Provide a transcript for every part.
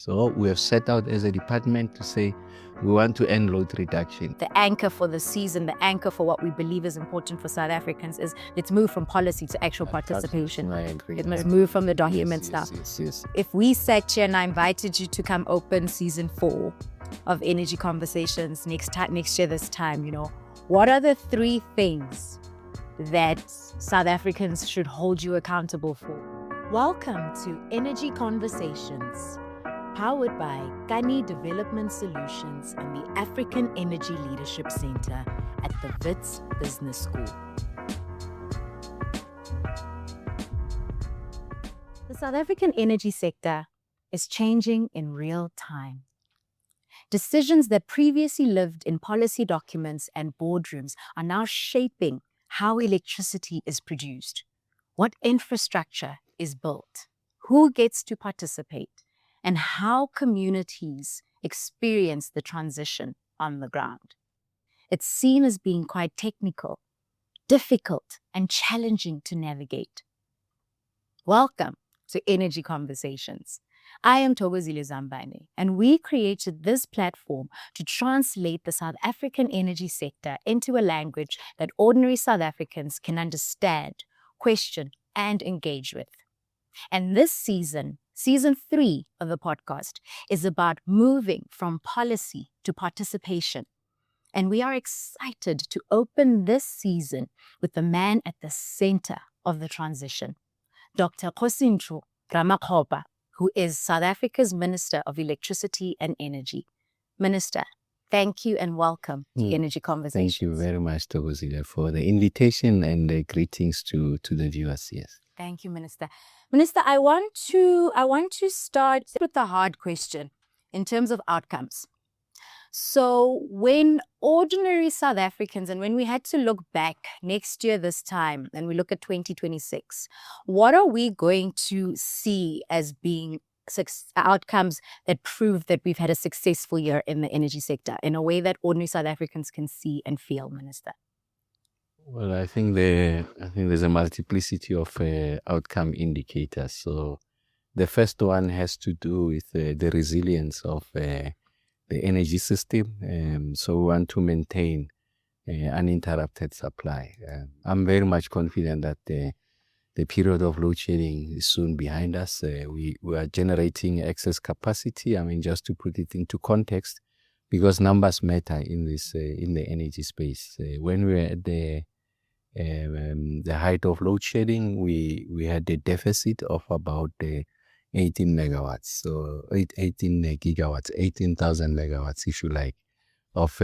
So we have set out as a department to say we want to end load reduction. The anchor for the season, the anchor for what we believe is important for South Africans is let's move from policy to actual participation. I agree. It must move from the document stuff. Yes. If we sat here and I invited you to come open season 4 of Energy Conversations next year this time, what are the 3 things that South Africans should hold you accountable for? Welcome to Energy Conversations, powered by Kani Development Solutions and the African Energy Leadership Center at the Wits Business School. The South African energy sector is changing in real time. Decisions that previously lived in policy documents and boardrooms are now shaping how electricity is produced, what infrastructure is built, who gets to participate, and how communities experience the transition on the ground. It's seen as being quite technical, difficult, and challenging to navigate. Welcome to Energy Conversations. I am Kgosientsho, and we created this platform to translate the South African energy sector into a language that ordinary South Africans can understand, question, and engage with. And this season 3 of the podcast, is about moving from policy to participation. And we are excited to open this season with the man at the center of the transition, Dr. Kgosientsho Ramokgopa, who is South Africa's Minister of Electricity and Energy. Minister, thank you and welcome to Energy Conversations. Thank you very much, Kgosientsho, for the invitation and the greetings to the viewers. Yes. Thank you, Minister. Minister, I want to start with the hard question in terms of outcomes. So when ordinary South Africans, and when we had to look back next year this time, and we look at 2026, what are we going to see as being outcomes that prove that we've had a successful year in the energy sector in a way that ordinary South Africans can see and feel, Minister? Well, I think there's a multiplicity of outcome indicators. So the first one has to do with the resilience of the energy system. So we want to maintain uninterrupted supply. I'm very much confident that the period of load shedding is soon behind us. We are generating excess capacity. I mean, just to put it into context, because numbers matter in this in the energy space. When we were at the height of load shedding, we had a deficit of about 18 megawatts, so 18 gigawatts, 18,000 megawatts, if you like, of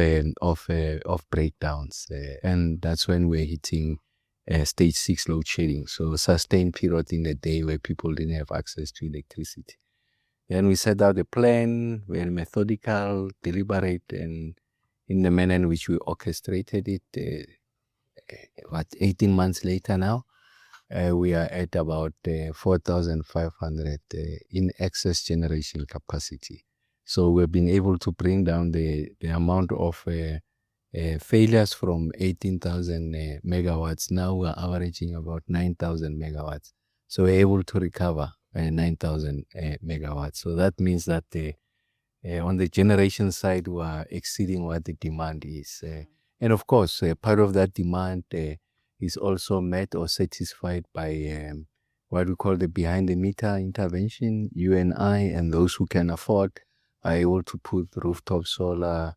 breakdowns, and that's when we're hitting stage 6 load shedding. So sustained period in the day where people didn't have access to electricity. Then we set out a plan, very methodical, deliberate, and in the manner in which we orchestrated it. 18 months later now, we are at about 4,500 in excess generation capacity. So we've been able to bring down the amount of failures from 18,000 megawatts. Now we're averaging about 9,000 megawatts. So we're able to recover 9,000 megawatts. So that means that on the generation side, we are exceeding what the demand is. And of course, part of that demand is also met or satisfied by what we call the behind-the-meter intervention. You and I and those who can afford are able to put rooftop solar,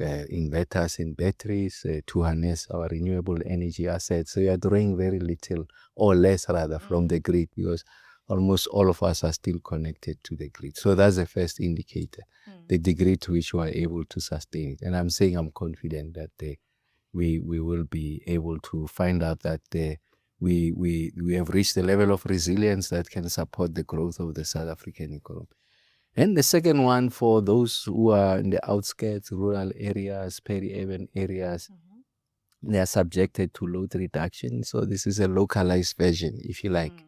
inverters and batteries to harness our renewable energy assets. So we are drawing very little or less rather from the grid, because almost all of us are still connected to the grid. So that's the first indicator, the degree to which we are able to sustain it. And I'm saying I'm confident that we will be able to find out that we have reached a level of resilience that can support the growth of the South African economy. And the second one, for those who are in the outskirts, rural areas, peri-urban areas, they are subjected to load reduction. So this is a localized version, if you like,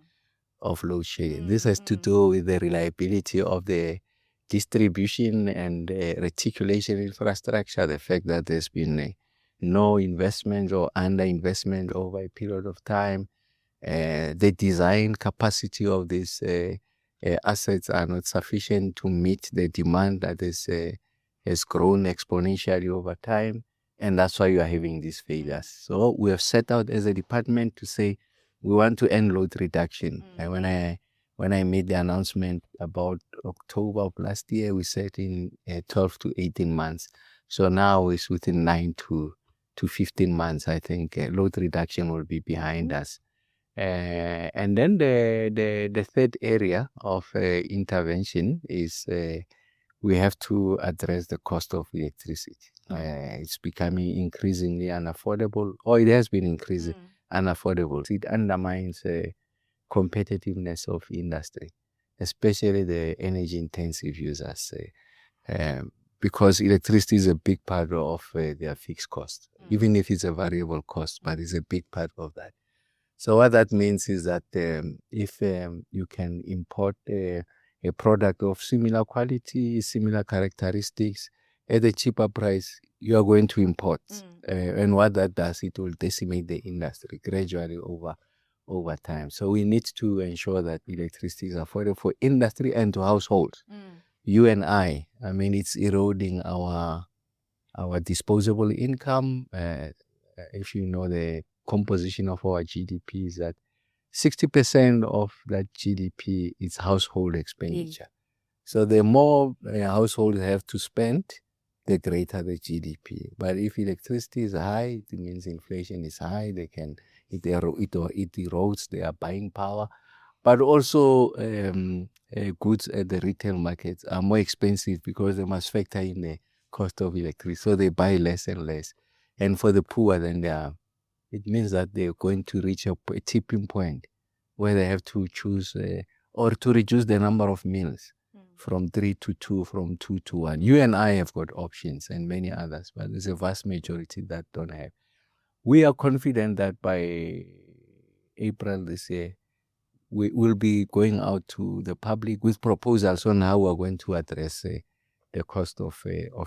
of load shedding. This has to do with the reliability of the distribution and reticulation infrastructure, the fact that there's been no investment or underinvestment over a period of time, the design capacity of this assets are not sufficient to meet the demand that has grown exponentially over time. And that's why you are having these failures. So we have set out as a department to say we want to end load reduction. And when I made the announcement about October of last year, we said in 12 to 18 months. So now it's within 9 to 15 months, I think load reduction will be behind us. And then the third area of intervention is we have to address the cost of electricity. It's becoming increasingly unaffordable, or it has been increasing unaffordable. It undermines competitiveness of industry, especially the energy intensive users, because electricity is a big part of their fixed cost, even if it's a variable cost, but it's a big part of that. So what that means is that if you can import a product of similar quality, similar characteristics at a cheaper price, you are going to import. And what that does, it will decimate the industry gradually over time. So we need to ensure that electricity is affordable for industry and to households. You and I mean, it's eroding our disposable income. If you know the composition of our GDP is that 60% of that GDP is household expenditure. So the more households have to spend, the greater the GDP. But if electricity is high, it means inflation is high. It erodes their buying power. But also goods at the retail markets are more expensive because they must factor in the cost of electricity. So they buy less and less. And for the poor, then it means that they're going to reach a tipping point where they have to choose or to reduce the number of meals from 3 to 2, from 2 to 1. You and I have got options and many others, but there's a vast majority that don't have. We are confident that by April this year, we will be going out to the public with proposals on how we're going to address the cost of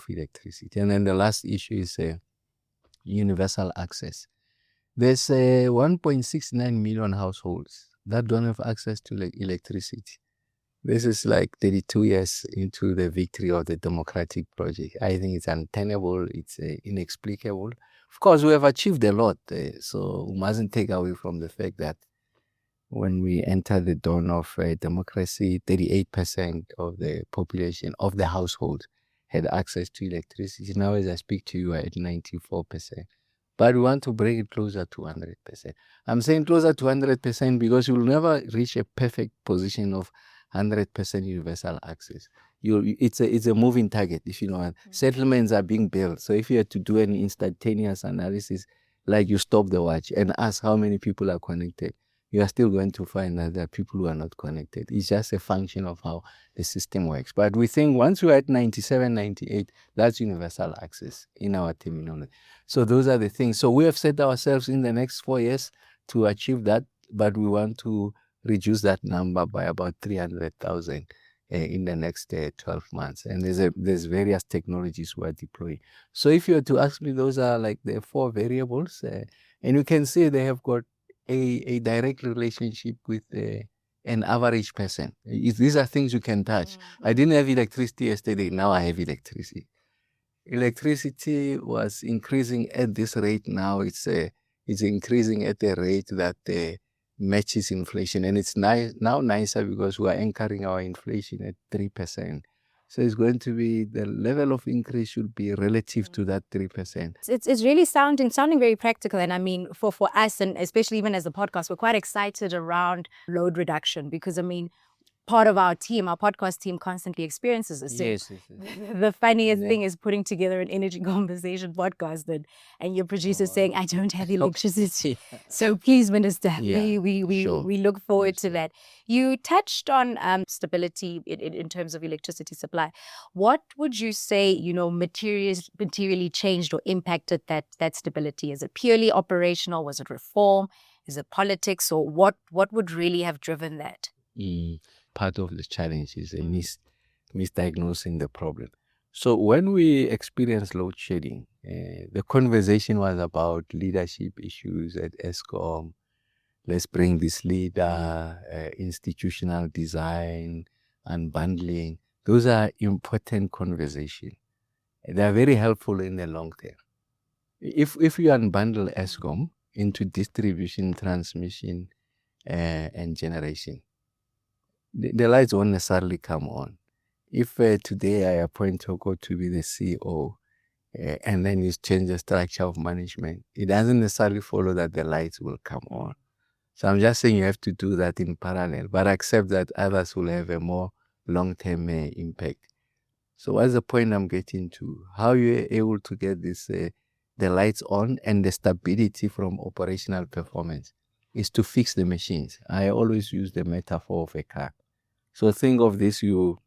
electricity. And then the last issue is universal access. There's 1.69 million households that don't have access to electricity. This is like 32 years into the victory of the democratic project. I think it's untenable, it's inexplicable. Of course, we have achieved a lot, so we mustn't take away from the fact that when we entered the dawn of democracy, 38% of the population, of the households, had access to electricity. Now, as I speak to you, we're at 94%. But we want to bring it closer to 100%. I'm saying closer to 100% because you'll never reach a perfect position of 100% universal access. It's a moving target, if you know. Settlements are being built. So if you had to do an instantaneous analysis, like you stop the watch and ask how many people are connected, you are still going to find that there are people who are not connected. It's just a function of how the system works. But we think once we're at 97, 98, that's universal access in our terminology. So those are the things. So we have set ourselves in the next 4 years to achieve that, but we want to reduce that number by about 300,000 in the next 12 months. And there's various technologies we are deploying. So if you were to ask me, those are like the 4 variables. And you can see they have got a direct relationship with an average person. These are things you can touch. I didn't have electricity yesterday. Now I have electricity. Electricity was increasing at this rate. Now it's increasing at a rate that matches inflation. And it's now nicer because we are anchoring our inflation at 3%. So it's going to be, the level of increase should be relative to that 3%. It's really sounding very practical. And I mean, for us, and especially even as a podcast, we're quite excited around load reduction because, I mean, part of our team, our podcast team, constantly experiences this. Yes. The funniest thing is putting together an energy conversation podcast and your producer saying, I don't have electricity. So please, Minister, we look forward to that. You touched on stability in terms of electricity supply. What would you say, materially changed or impacted that stability? Is it purely operational? Was it reform? Is it politics? Or what would really have driven that? Part of the challenge is misdiagnosing the problem. So when we experienced load shedding, the conversation was about leadership issues at ESCOM, let's bring this leader, institutional design, unbundling. Those are important conversations. They are very helpful in the long term. If you unbundle ESCOM into distribution, transmission, and generation, the lights won't necessarily come on. If today I appoint Toko to be the CEO, and then you change the structure of management, it doesn't necessarily follow that the lights will come on. So I'm just saying you have to do that in parallel, but accept that others will have a more long-term impact. So what's the point I'm getting to? How you're able to get this, the lights on and the stability from operational performance is to fix the machines. I always use the metaphor of a car. So think of this, you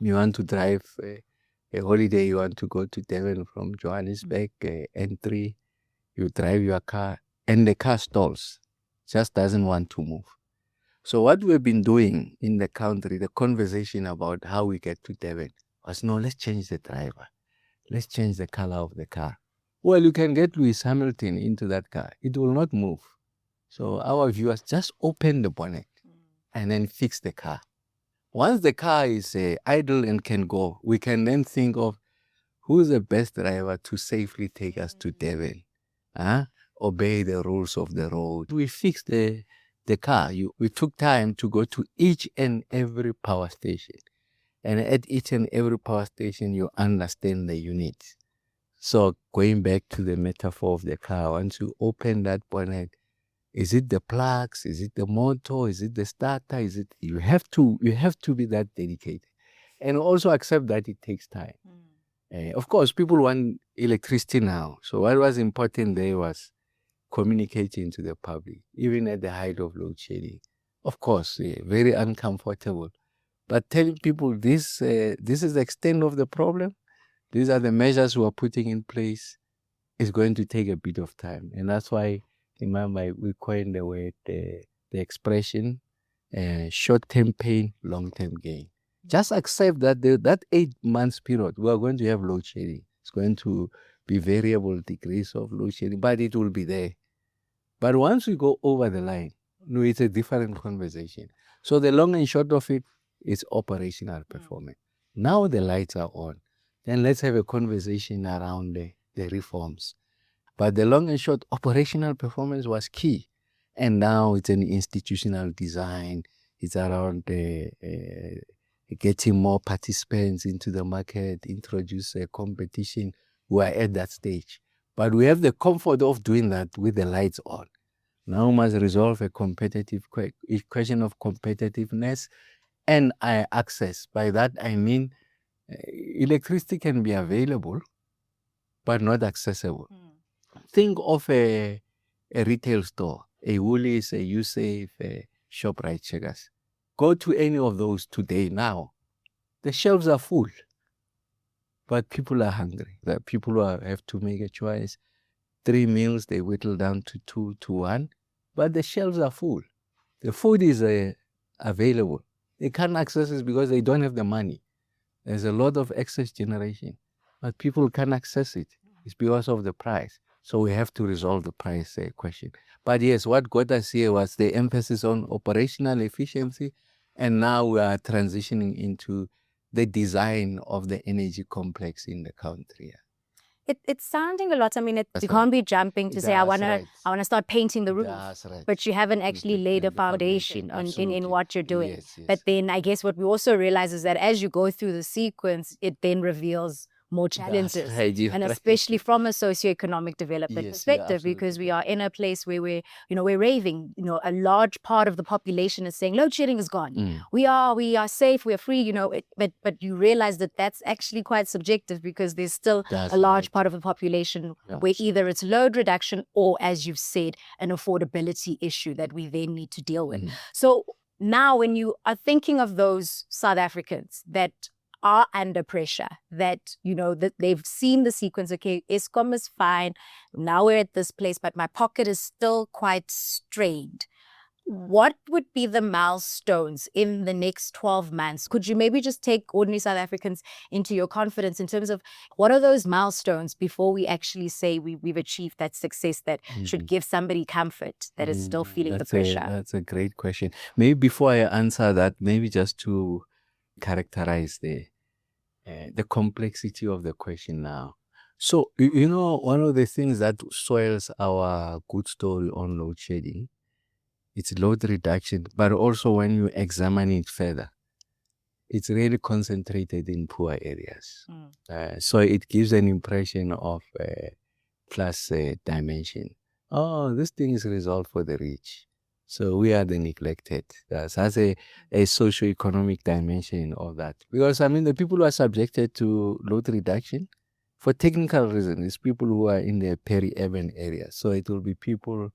want to drive a holiday, you want to go to Devon from Johannesburg, N3, you drive your car and the car stalls, just doesn't want to move. So what we've been doing in the country, the conversation about how we get to Devon was, no, let's change the driver. Let's change the color of the car. Well, you can get Lewis Hamilton into that car. It will not move. So our viewers, just open the bonnet and then fix the car. Once the car is idle and can go, we can then think of who's the best driver to safely take us to Devon. Obey the rules of the road. We fixed the car. We took time to go to each and every power station. And at each and every power station, you understand the units. So going back to the metaphor of the car, once you open that bonnet, is it the plugs? Is it the motor? Is it the starter? You have to be that dedicated. And also accept that it takes time. Of course, people want electricity now. So what was important there was communicating to the public, even at the height of load shedding. Of course, very uncomfortable. But telling people this is the extent of the problem, these are the measures we are putting in place, is going to take a bit of time. And that's why, remember, we coined the word, the expression, short-term pain, long-term gain. Just accept that that 8 months period, we are going to have load shedding. It's going to be variable degrees of load shedding, but it will be there. But once we go over the line, no, it's a different conversation. So the long and short of it is operational performance. Now the lights are on. Then let's have a conversation around the reforms. But the long and short, operational performance was key. And now it's an institutional design. It's around getting more participants into the market, introduce a competition. We are at that stage. But we have the comfort of doing that with the lights on. Now we must resolve a competitive question of competitiveness and access. By that I mean electricity can be available, but not accessible. Think of a retail store, a Woolies, a Usafe, a ShopRite, Checkers. Go to any of those today now. The shelves are full, but people are hungry. The people have to make a choice. 3 meals, they whittle down to 2 to 1, but the shelves are full. The food is available. They can't access it because they don't have the money. There's a lot of excess generation, but people can't access it. It's because of the price. So we have to resolve the price question. But yes, what got us here was the emphasis on operational efficiency, and now we are transitioning into the design of the energy complex in the country. It's sounding a lot. I mean, you can't be jumping to say, I want to start painting the roof. Right. But you haven't actually laid a foundation in what you're doing. Yes. But then I guess what we also realize is that as you go through the sequence, it then reveals more challenges. Right. And especially from a socioeconomic development perspective, because we are in a place where we're raving. A large part of the population is saying load shedding is gone. We are safe, we are free, but you realize that that's actually quite subjective, because there's still a large part of the population where either it's load reduction or, as you've said, an affordability issue that we then need to deal with. So now when you are thinking of those South Africans that are under pressure, that that they've seen the sequence, okay, ESCOM is fine, now we're at this place, but my pocket is still quite strained. What would be the milestones in the next 12 months? Could you maybe just take ordinary South Africans into your confidence in terms of what are those milestones before we actually say we've achieved that success that should give somebody comfort that is still feeling the pressure? That's a great question. Maybe before I answer that, maybe just to characterize the complexity of the question now. So, one of the things that soils our good story on load shedding, it's load reduction, but also when you examine it further, it's really concentrated in poor areas. So it gives an impression of class dimension. Oh, this thing is resolved for the rich. So we are the neglected. That's a socio-economic dimension of that. Because, the people who are subjected to load reduction, for technical reasons, it's people who are in the peri-urban areas. So it will be people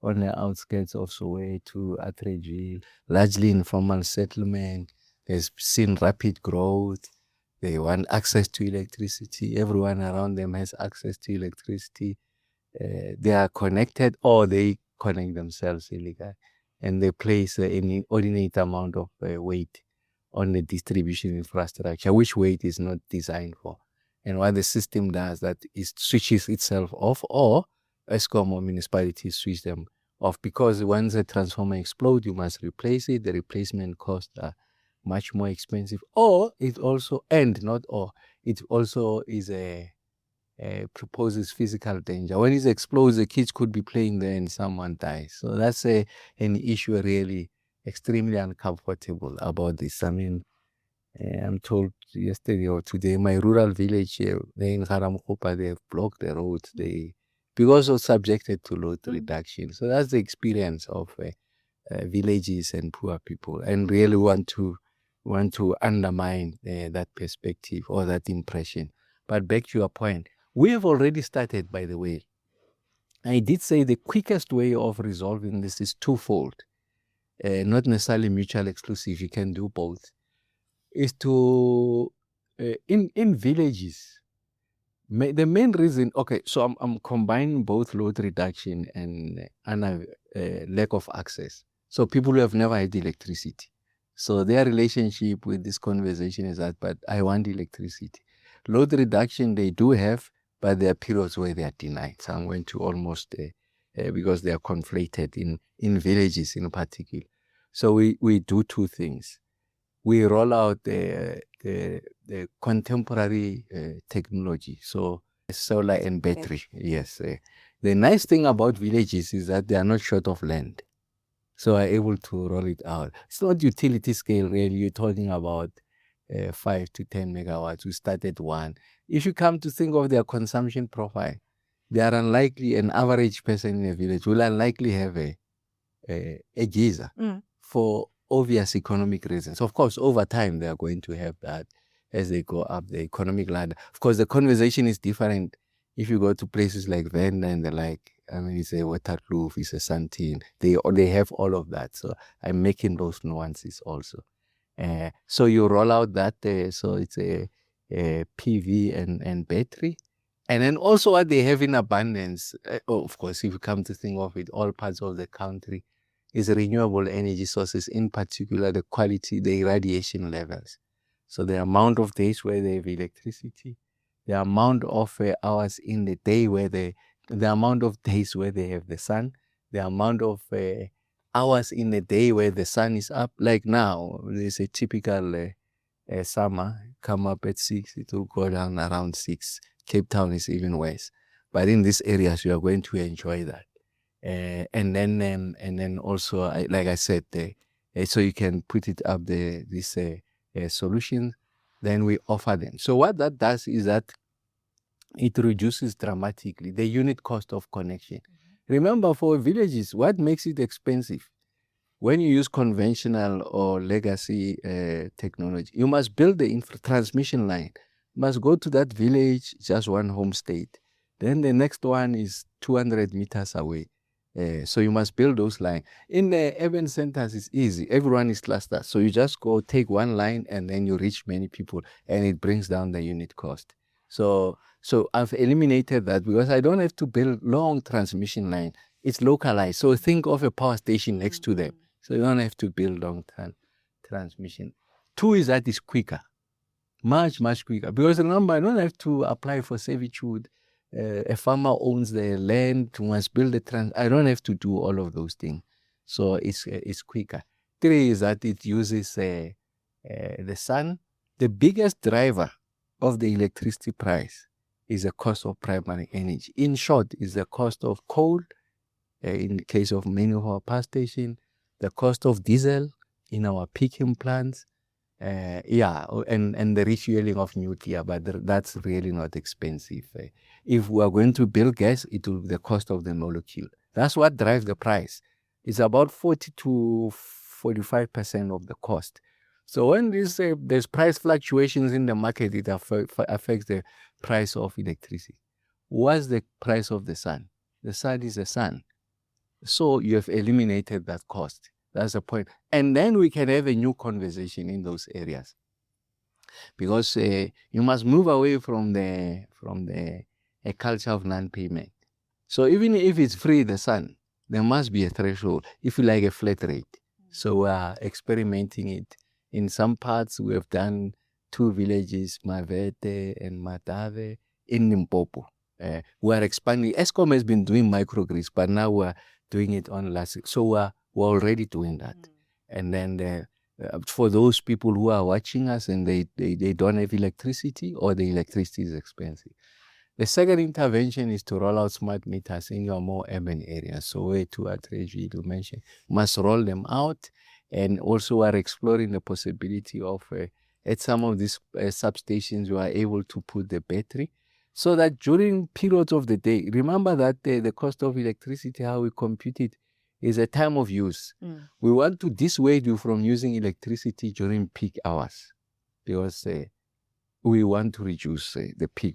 on the outskirts of Soweto, Atteridgeville, largely informal settlement. There's seen rapid growth. They want access to electricity. Everyone around them has access to electricity. They are connected or they connect themselves illegally. And they place an inordinate amount of weight on the distribution infrastructure, which weight is not designed for. And what the system does, that it switches itself off, or ESCOM or municipalities switch them off, because once a transformer explodes, you must replace it. The replacement costs are much more expensive. Or it also, and not or, it also is proposes physical danger. When it explodes, the kids could be playing there and someone dies. So that's an issue really extremely uncomfortable about this. I'm told yesterday or today, my rural village here, they in Ramokgopa, they have blocked the roads. Because of subjected to load reduction. So that's the experience of villages and poor people, and really want to undermine that perspective or that impression. But back to your point, we have already started, by the way. I did say the quickest way of resolving this is twofold, not necessarily mutually exclusive. You can do both. Is to in villages. The main reason, okay, so I'm combining both load reduction and lack of access. So people who have never had electricity. So their relationship with this conversation is that, but I want electricity. Load reduction they do have, but there are periods where they are denied. Some went to almost, because they are conflated in villages in particular. So we do two things. We roll out the contemporary technology, so solar and battery. Yes. The nice thing about villages is that they are not short of land, so are able to roll it out. It's not utility scale really. You're talking about 5 to 10 megawatts. We started one. If you come to think of their consumption profile, they are unlikely. An average person in a village will unlikely have a geyser for obvious economic reasons. Of course, over time, they are going to have that as they go up the economic ladder. Of course, the conversation is different if you go to places like Venda and the like. It's a Waterkloof, it's a Sandton. They have all of that. So I'm making those nuances also. So you roll out that, so it's a PV and battery. And then also what they have in abundance, of course, if you come to think of it, all parts of the country, is renewable energy sources, in particular the quality, the irradiation levels. So the amount of days where they have electricity, the amount of hours in the day where the amount of days where they have the sun, the amount of hours in the day where the sun is up. Like now, there's a typical summer, come up at 6, it will go down around 6. Cape Town is even worse. But in these areas, you are going to enjoy that. And then also, like I said, so you can put it up these solutions, then we offer them. So what that does is that it reduces dramatically the unit cost of connection. Remember, for villages, what makes it expensive? When you use conventional or legacy technology, you must build the transmission line. You must go to that village, just one home state. Then the next one is 200 meters away. So you must build those lines. In the urban centers, it's easy. Everyone is clustered. So you just go take one line and then you reach many people, and it brings down the unit cost. So I've eliminated that because I don't have to build long transmission line. It's localized. So think of a power station next to them. So you don't have to build long-term transmission. 2 is that it's quicker. Much, much quicker. Because remember, I don't have to apply for servitude. A farmer owns the land, must build I don't have to do all of those things. So it's quicker. 3 is that it uses the sun. The biggest driver of the electricity price is the cost of primary energy. In short, is the cost of coal, in the case of many of our power stations, the cost of diesel in our peaking plants, and the refueling of nuclear, but that's really not expensive. If we are going to build gas, it will be the cost of the molecule. That's what drives the price. It's about 40 to 45% of the cost. So when there's price fluctuations in the market, it affects the price of electricity. What's the price of the sun? The sun is the sun. So you have eliminated that cost. That's the point. And then we can have a new conversation in those areas. Because you must move away from a culture of non-payment. So even if it's free, the sun, there must be a threshold, if you like a flat rate. So we are experimenting it. In some parts, we have done 2 villages, Mavete and Matave, in Limpopo. We are expanding. Eskom has been doing microgrids, but now we're doing it on last. So we're already doing that. And then for those people who are watching us and they don't have electricity, or the electricity is expensive. The second intervention is to roll out smart meters in your more urban areas. So way to address you mentioned, must roll them out. And also are exploring the possibility of at some of these substations, you are able to put the battery, so that during periods of the day, remember that the cost of electricity, how we compute it, is a time of use. We want to dissuade you from using electricity during peak hours, because we want to reduce the peak.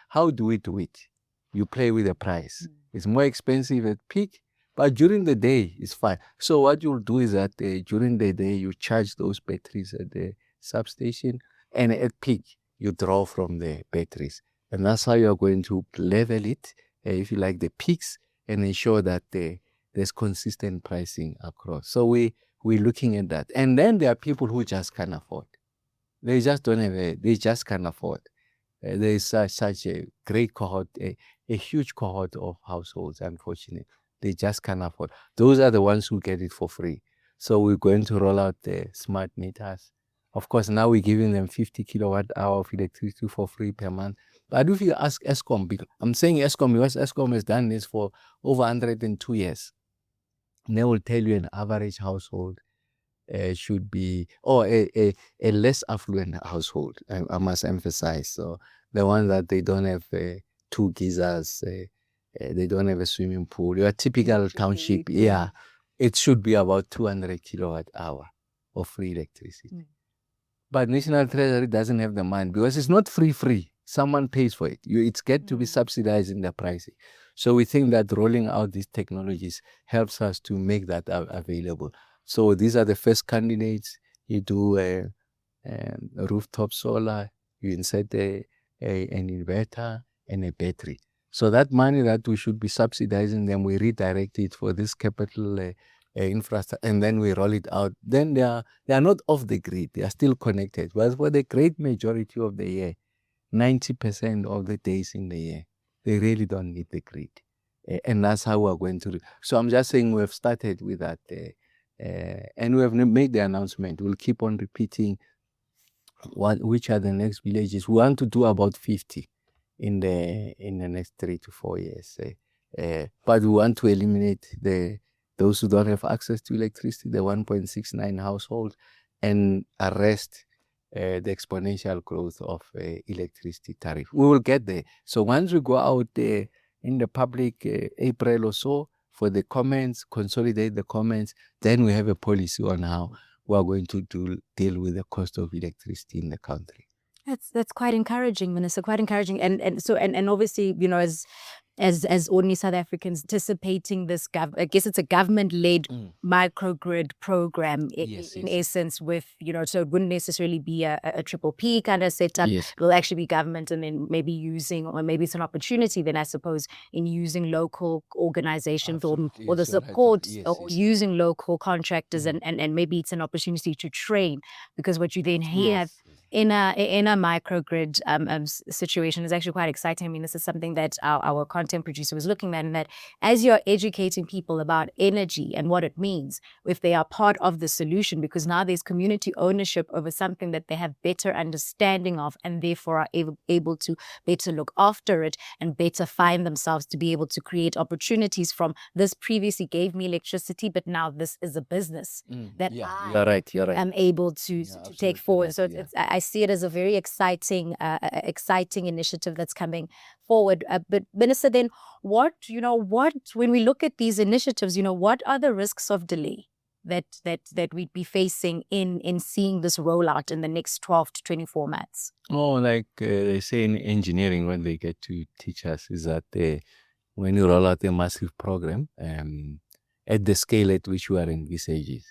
How do we do it? You play with the price. It's more expensive at peak, but during the day, it's fine. So what you'll do is that during the day, you charge those batteries at the substation, and at peak, you draw from the batteries. And that's how you're going to level it, if you like, the peaks, and ensure that there's consistent pricing across. So we're looking at that. And then there are people who just can't afford. They just don't have they just can't afford. There is such a great cohort, a huge cohort of households, unfortunately. They just can't afford. Those are the ones who get it for free. So we're going to roll out the smart meters. Of course, now we're giving them 50 kilowatt hour of electricity for free per month. But if you ask Eskom, I'm saying Eskom because Eskom has done this for over 102 years. And they will tell you an average household should be, or a less affluent household, I must emphasize. So the one that they don't have 2 geysers, they don't have a swimming pool, your typical township, it should be about 200 kilowatt hour of free electricity. But National Treasury doesn't have the money, because it's not free. Someone pays for it. It's got to be subsidized in the pricing. So we think that rolling out these technologies helps us to make that available. So these are the first candidates. You do a rooftop solar, you insert an inverter and a battery. So that money that we should be subsidizing, then we redirect it for this capital infrastructure, and then we roll it out. Then they are not off the grid. They are still connected. But for the great majority of the year, 90% of the days in the year, they really don't need the grid. And that's how we're going to do. So I'm just saying we have started with that. And we have made the announcement. We'll keep on repeating which are the next villages. We want to do about 50 in the next 3 to 4 years. But we want to eliminate those who don't have access to electricity, the 1.69 households, and arrest the exponential growth of electricity tariff. We will get there. So once we go out there in the public, April or so, for the comments, consolidate the comments, then we have a policy on how we are going to deal with the cost of electricity in the country. That's quite encouraging, Minister. Quite encouraging, and obviously, as as ordinary South Africans anticipating this I guess it's a government-led microgrid program in essence with, so it wouldn't necessarily be a triple P kind of setup. Yes. It will actually be government and then maybe it's an opportunity then I suppose in using local organizations or the support or using local contractors and maybe it's an opportunity to train, because what you then have in a microgrid situation is actually quite exciting. I mean, this is something that our content producer was looking at, and that as you're educating people about energy and what it means, if they are part of the solution, because now there's community ownership over something that they have better understanding of and therefore are able to better look after it and better find themselves to be able to create opportunities from this previously gave me electricity, but now this is a business that you're right. am able to take forward. So I see it as a very exciting initiative that's coming forward. But Minister, then what when we look at these initiatives, what are the risks of delay that we'd be facing in seeing this rollout in the next 12 to 24 months? Oh, like they say in engineering when they get to teach us is that when you roll out a massive program, at the scale at which you are envisaging,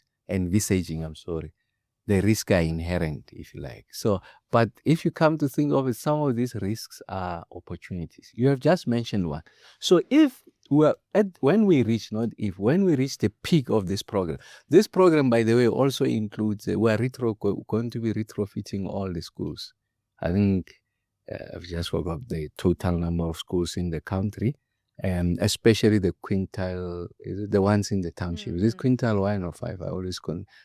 the risks are inherent, if you like. So, but if you come to think of it, some of these risks are opportunities. You have just mentioned one. So when we reach the peak of this program, by the way, also includes, we're going to be retrofitting all the schools. I think I've just forgot the total number of schools in the country. Especially the quintile, the ones in the township. Is this quintile 1 or 5? I always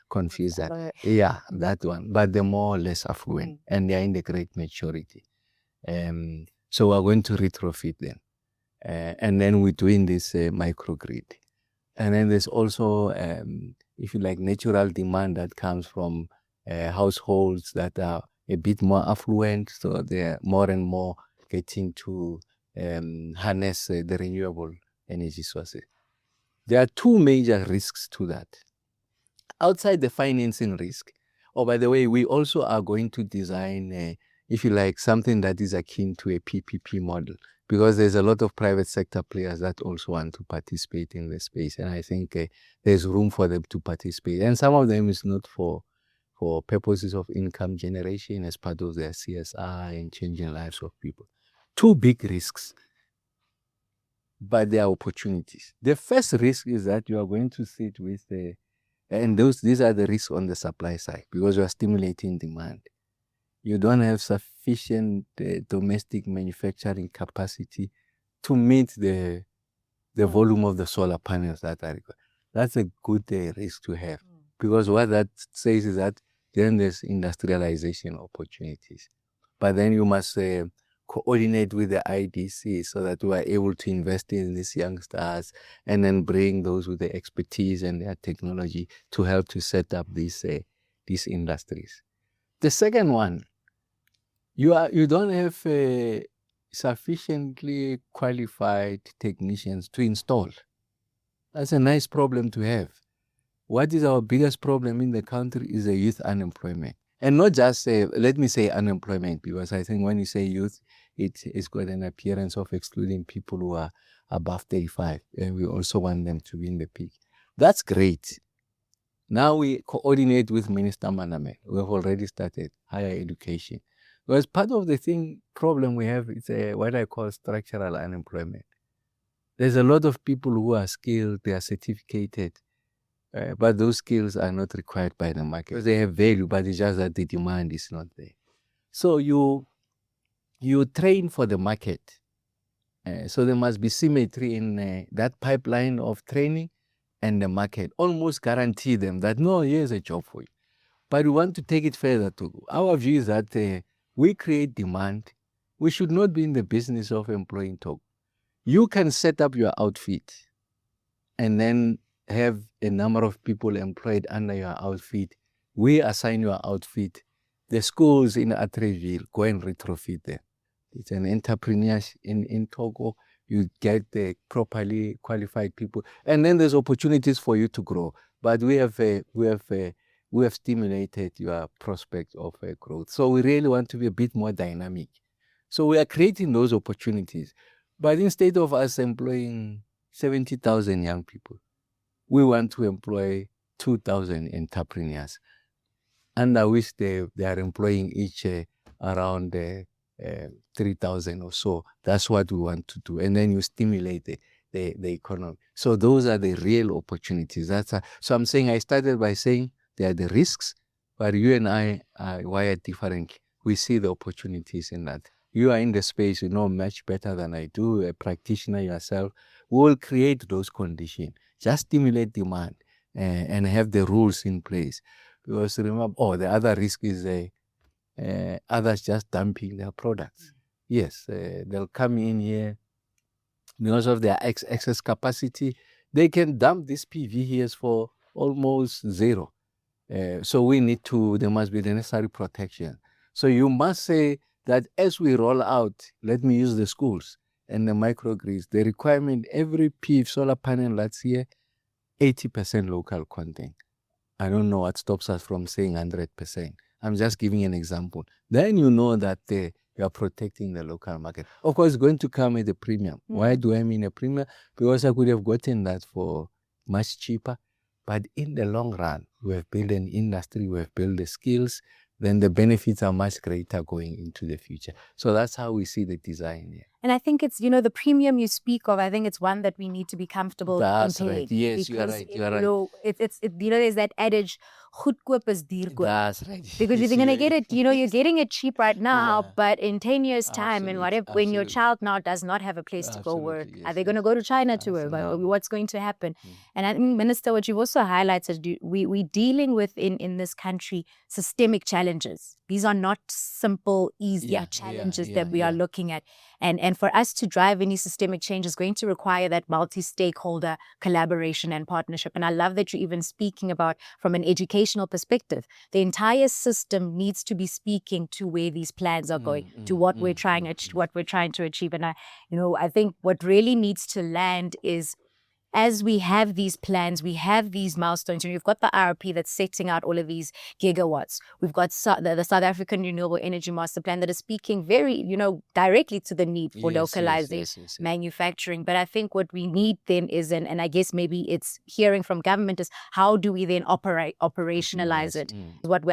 confuse that. Yeah, that one. But they're more or less affluent, and they're in the great majority. So we're going to retrofit them. And then we're doing this microgrid. And then there's also, if you like, natural demand that comes from households that are a bit more affluent. So they're more and more getting to harness the renewable energy sources. There are two major risks to that. Outside the financing risk, by the way, we also are going to design, if you like, something that is akin to a PPP model, because there's a lot of private sector players that also want to participate in the space. And I think there's room for them to participate. And some of them is not for purposes of income generation as part of their CSR and changing lives of people. Two big risks, but there are opportunities. The first risk is that you are going to sit with these are the risks on the supply side, because you are stimulating demand. You don't have sufficient domestic manufacturing capacity to meet the volume of the solar panels that are required. That's a good risk to have, because what that says is that then there's industrialization opportunities. But then you must coordinate with the IDC so that we are able to invest in these youngsters and then bring those with the expertise and their technology to help to set up these industries. The second one, you don't have sufficiently qualified technicians to install. That's a nice problem to have. What is our biggest problem in the country is the youth unemployment. And not just, let me say unemployment, because I think when you say youth, it's got an appearance of excluding people who are above 35. And we also want them to be in the peak. That's great. Now we coordinate with Minister Maname. We have already started higher education. Because part of the problem we have is what I call structural unemployment. There's a lot of people who are skilled, they are certificated, but those skills are not required by the market. Because they have value, but it's just that the demand is not there. So you train for the market. So there must be symmetry in that pipeline of training and the market. Almost guarantee them that, no, here's a job for you. But we want to take it further too. Our view is that we create demand. We should not be in the business of employing talk. You can set up your outfit and then have a number of people employed under your outfit. We assign your outfit. The schools in Atteridgeville, go and retrofit them. It's an entrepreneur in Togo. You get the properly qualified people. And then there's opportunities for you to grow. But we have stimulated your prospect of growth. So we really want to be a bit more dynamic. So we are creating those opportunities. But instead of us employing 70,000 young people, we want to employ 2,000 entrepreneurs, under which they are employing each around 3,000 or so. That's what we want to do. And then you stimulate the economy. So those are the real opportunities. So I'm saying, I started by saying there are the risks, but you and I are wired differently. We see the opportunities in that. You are in the space, you know much better than I do, a practitioner yourself. We will create those conditions. Just stimulate demand and have the rules in place. Because remember, the other risk is others just dumping their products. Yes, they'll come in here because of their excess capacity. They can dump these PV here for almost zero. So there must be the necessary protection. So you must say that as we roll out, let me use the schools and the microgrids, the requirement, every PV solar panel that's here, 80% local content. I don't know what stops us from saying 100%. I'm just giving an example. Then you know that you are protecting the local market. Of course, it's going to come at a premium. Why do I mean a premium? Because I could have gotten that for much cheaper. But in the long run, we have built an industry, we have built the skills, then the benefits are much greater going into the future. So that's how we see the design here. And I think it's, the premium you speak of, I think it's one that we need to be comfortable in paying. Right. Yes, you are right. It's there's that adage, goedkoop is duurkoop. That's right. Because you're going to get it, you're getting it cheap right now, but in 10 years' time, and whatever, when your child now does not have a place to go work, are they going to go to China to work? What's going to happen? And I think, Minister, what you've also highlighted, we're dealing with in this country systemic challenges. These are not simple, easy challenges that we are looking at. And for us to drive any systemic change is going to require that multi-stakeholder collaboration and partnership. And I love that you're even speaking about from an educational perspective. The entire system needs to be speaking to where these plans are going, to what we're trying to achieve. And I think what really needs to land is, as we have these plans, we have these milestones, and we've got the IRP that's setting out all of these gigawatts. We've got the South African Renewable Energy Master Plan that is speaking very, directly to the need for localizing manufacturing. But I think what we need then is, and I guess maybe it's hearing from government, is how do we then operationalize it? What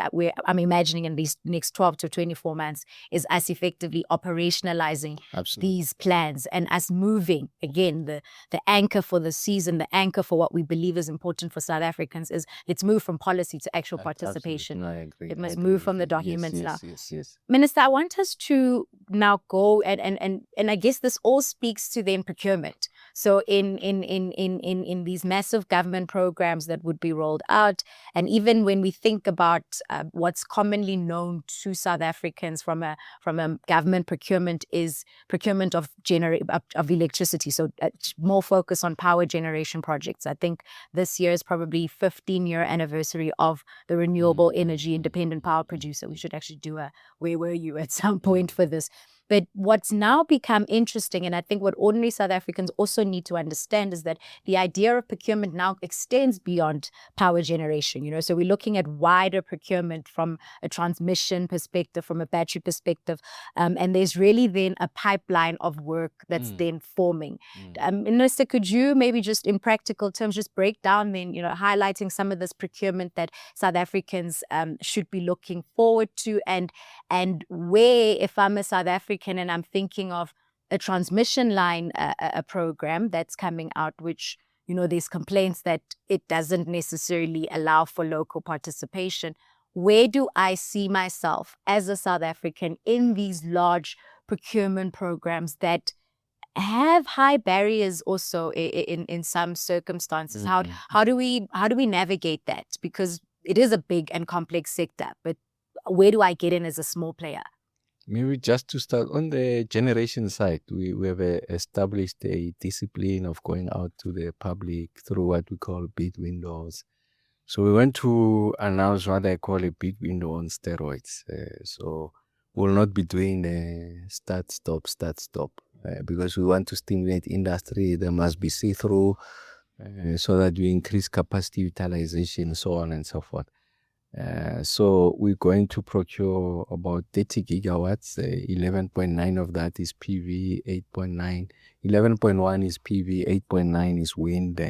I'm imagining in these next 12 to 24 months is us effectively operationalizing these plans and us moving, again, the anchor for the season, the anchor for what we believe is important for South Africans is, let's move from policy to actual participation. I agree. It must move from the documents now. Yes. Minister, I want us to now go and I guess this all speaks to then procurement. So in these massive government programs that would be rolled out, and even when we think about what's commonly known to South Africans from a government procurement is procurement of electricity. So more focus on power generation projects. I think this year is probably 15-year anniversary of the renewable energy independent power producer. We should actually do a where were you at some point for this. But what's now become interesting, and I think what ordinary South Africans also need to understand, is that the idea of procurement now extends beyond power generation. So we're looking at wider procurement from a transmission perspective, from a battery perspective, and there's really then a pipeline of work that's then forming. Minister, could you maybe just in practical terms just break down then, highlighting some of this procurement that South Africans should be looking forward to, and where, if I'm a South African and I'm thinking of a transmission line, a program that's coming out, which, there's complaints that it doesn't necessarily allow for local participation. Where do I see myself as a South African in these large procurement programs that have high barriers also in some circumstances? How do we navigate that? Because it is a big and complex sector, but where do I get in as a small player? Maybe just to start on the generation side, we have established a discipline of going out to the public through what we call bid windows. So we want to announce what I call a bid window on steroids. So we'll not be doing start, stop, because we want to stimulate industry. There must be see-through so that we increase capacity utilization, so on and so forth. So we're going to procure about 30 gigawatts. 11.9 of that is PV, 8.9. 11.1 is PV, 8.9 is wind.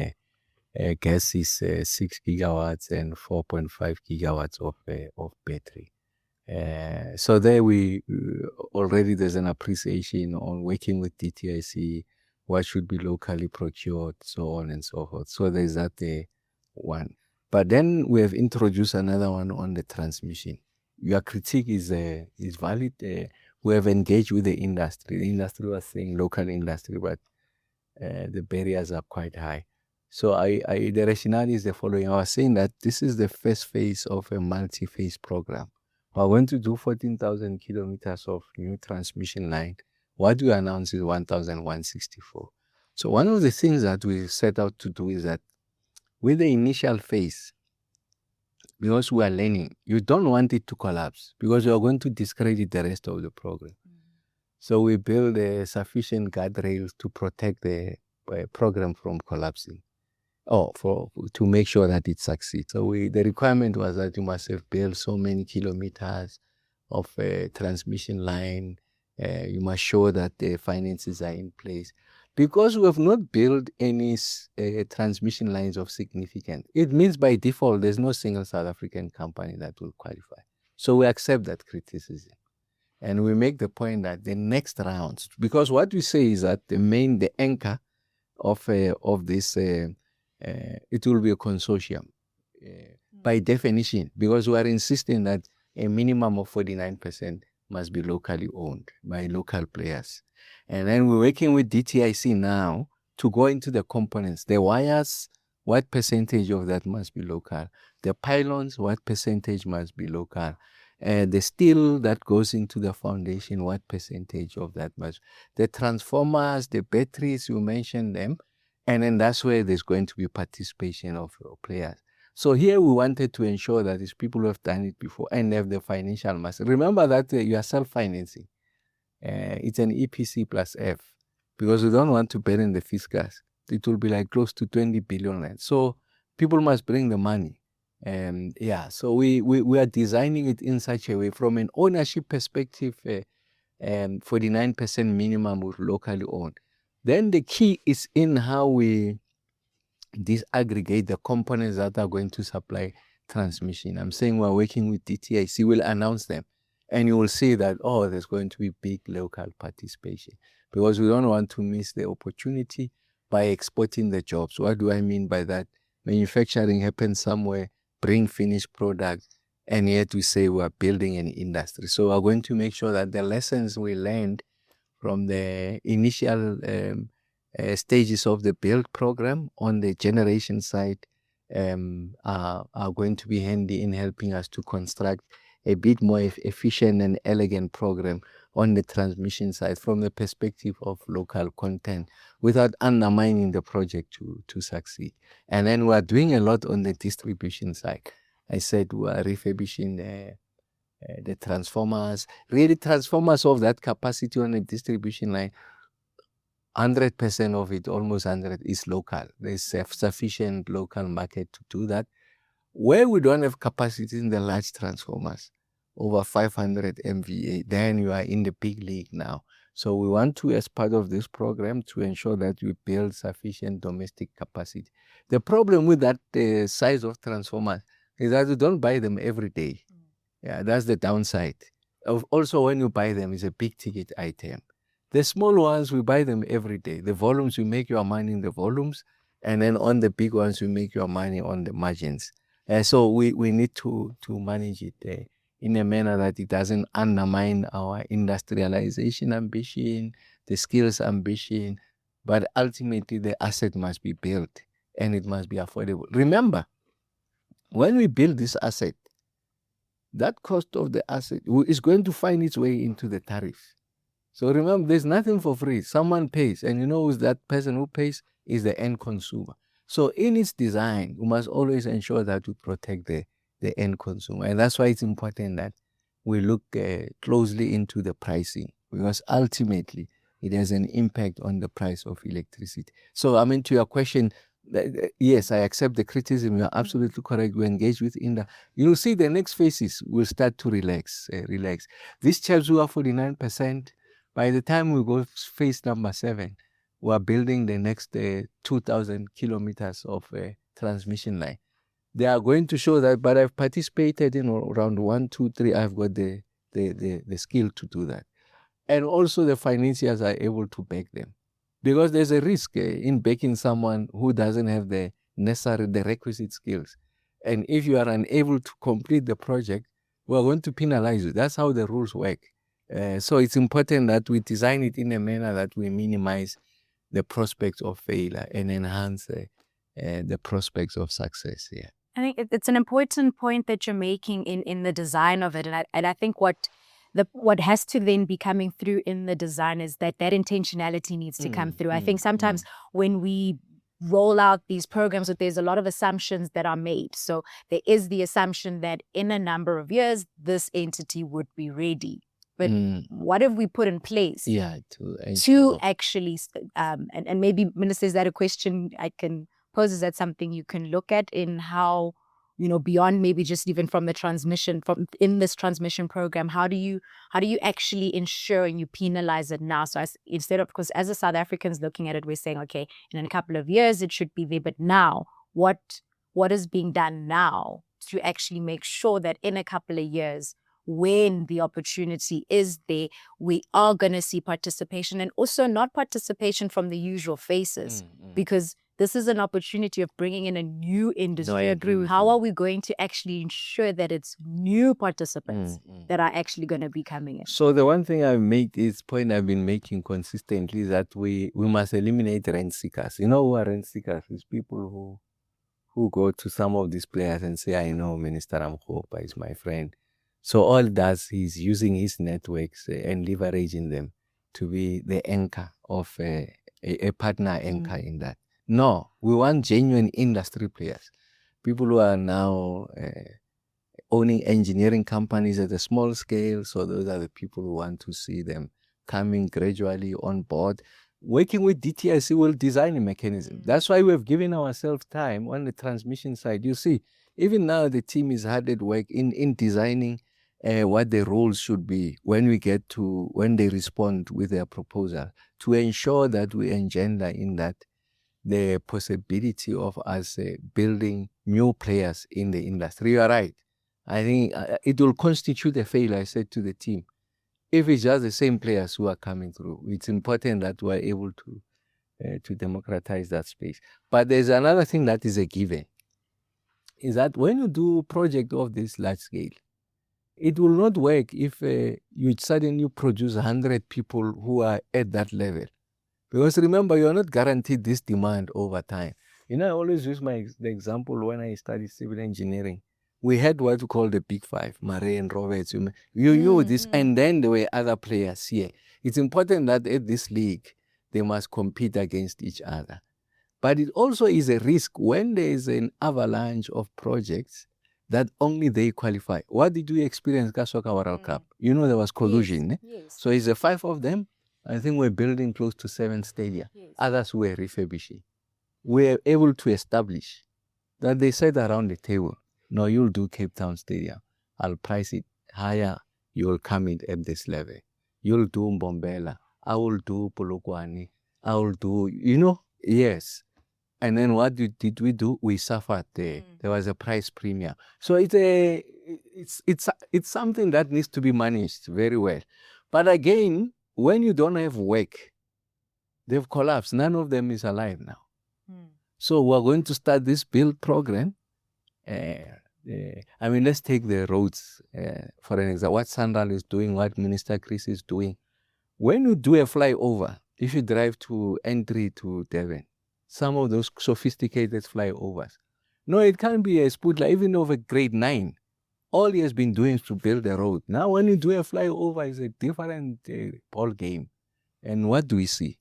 Gas is 6 gigawatts and 4.5 gigawatts of battery. So there already there's an appreciation on working with DTIC, what should be locally procured, so on and so forth. So there's that one. But then we have introduced another one on the transmission. Your critique is valid. We have engaged with the industry. The industry was saying local industry, but the barriers are quite high. So the rationale is the following. I was saying that this is the first phase of a multi-phase program. We're going to do 14,000 kilometers of new transmission line. What we announced is 1,164. So one of the things that we set out to do is that with the initial phase, because we are learning, you don't want it to collapse because you are going to discredit the rest of the program. So we build sufficient guardrails to protect the program from collapsing, to make sure that it succeeds. So the requirement was that you must have built so many kilometers of transmission line. You must show that the finances are in place. Because we have not built any transmission lines of significance, it means by default there's no single South African company that will qualify. So we accept that criticism. And we make the point that the next rounds, because what we say is that the anchor of this, it will be a consortium by definition, because we are insisting that a minimum of 49% must be locally owned by local players. And then we're working with DTIC now to go into the components. The wires, what percentage of that must be local? The pylons, what percentage must be local? The steel that goes into the foundation, what percentage of that must? The transformers, the batteries, you mentioned them. And then that's where there's going to be participation of players. So here we wanted to ensure that these people who have done it before and have the financial mass. Remember that you are self-financing. It's an EPC plus F, because we don't want to burden the fiscus. It will be like close to 20 billion rand. So people must bring the money. So we are designing it in such a way from an ownership perspective, 49% minimum with locally owned. Then the key is in how we disaggregate the components that are going to supply transmission. I'm saying we're working with DTIC, we'll announce them. And you will see that, there's going to be big local participation, because we don't want to miss the opportunity by exporting the jobs. What do I mean by that? Manufacturing happens somewhere, bring finished product, and yet we say we're building an industry. So we're going to make sure that the lessons we learned from the initial stages of the build program on the generation side are going to be handy in helping us to construct a bit more efficient and elegant program on the transmission side from the perspective of local content without undermining the project to succeed. And then we're doing a lot on the distribution side. I said we are refurbishing the transformers, really transformers of that capacity on the distribution line. 100% of it, almost 100, is local. There's sufficient local market to do that. Where we don't have capacity in the large transformers, over 500 MVA, then you are in the big league now. So we want to, as part of this program, to ensure that we build sufficient domestic capacity. The problem with that size of transformers is that you don't buy them every day. Yeah, that's the downside. Also, when you buy them, it's a big ticket item. The small ones, we buy them every day. The volumes, you make your money in the volumes, and then on the big ones, you make your money on the margins. So we need to manage it in a manner that it doesn't undermine our industrialization ambition, the skills ambition, but ultimately the asset must be built and it must be affordable. Remember, when we build this asset, that cost of the asset is going to find its way into the tariff. So remember, there's nothing for free. Someone pays, and you know who's that person who pays is the end consumer. So in its design, we must always ensure that we protect the end consumer. And that's why it's important that we look closely into the pricing, because ultimately it has an impact on the price of electricity. So, to your question, Yes, I accept the criticism. You're absolutely correct. We engage with India. You'll see the next phases will start to relax. These chaps who are 49%, by the time we go phase number 7, we are building the next 2,000 kilometers of transmission line. They are going to show that, but I've participated in around 1, 2, 3. I've got the skill to do that. And also the financiers are able to back them. Because there's a risk in backing someone who doesn't have the requisite skills. And if you are unable to complete the project, we're going to penalize you. That's how the rules work. So it's important that we design it in a manner that we minimize the prospects of failure and enhance the prospects of success. Yeah. I think it's an important point that you're making in the design of it. And I think what has to then be coming through in the design is that intentionality needs to come through. I think sometimes when we roll out these programs, there's a lot of assumptions that are made. So there is the assumption that in a number of years, this entity would be ready. But what have we put in place to actually, and maybe, Minister, is that a question I can pose? Is that something you can look at in how, beyond maybe just even from the transmission, in this transmission program, how do you actually ensure and you penalize it now? So instead of, because as a South Africans looking at it, we're saying, okay, in a couple of years, it should be there. But now, what is being done now to actually make sure that in a couple of years, when the opportunity is there, we are going to see participation, and also not participation from the usual faces, because this is an opportunity of bringing in a new industry. No, I agree. How are we going to actually ensure that it's new participants that are actually going to be coming in? So the one thing I've been making consistently is that we must eliminate rent seekers. You know who are rent seekers? It's people who go to some of these players and say, I know Minister Ramokgopa is my friend. So all does, he's using his networks and leveraging them to be the anchor of a partner anchor in that. No, we want genuine industry players. People who are now owning engineering companies at a small scale. So those are the people who want to see them coming gradually on board. Working with DTIC will design a mechanism. That's why we've given ourselves time on the transmission side. You see, even now the team is hard at work in designing what the roles should be when they respond with their proposal, to ensure that we engender in that the possibility of us building new players in the industry. You are right. I think it will constitute a failure, I said to the team, if it's just the same players who are coming through. It's important that we're able to democratize that space. But there's another thing that is a given, is that when you do a project of this large scale, it will not work if you suddenly produce 100 people who are at that level. Because remember, you're not guaranteed this demand over time. I always use the example when I studied civil engineering. We had what we call the Big Five, Murray and Roberts. You knew this, and then there were other players here. It's important that at this league, they must compete against each other. But it also is a risk when there is an avalanche of projects that only they qualify. What did we experience Kgosientsho World Cup? There was collusion. Yes. So it's the 5 of them. I think we're building close to 7 stadia. Yes. Others were refurbishing. We're able to establish that they said around the table, no, you'll do Cape Town Stadium. I'll price it higher. You'll come in at this level. You'll do Mbombela. I will do Polokwane. I will do, yes. And then what did we do? We suffered there. There was a price premium. So it's something that needs to be managed very well. But again, when you don't have work, they've collapsed. None of them is alive now. So we're going to start this build program. Let's take the roads, for an example. What Sandal is doing, what Minister Chris is doing. When you do a flyover, if you drive to entry to Devon, some of those sophisticated flyovers, no, it can't be a Sputla, even over grade 9. All he has been doing is to build a road. Now, when you do a flyover, it's a different ball game. And what do we see?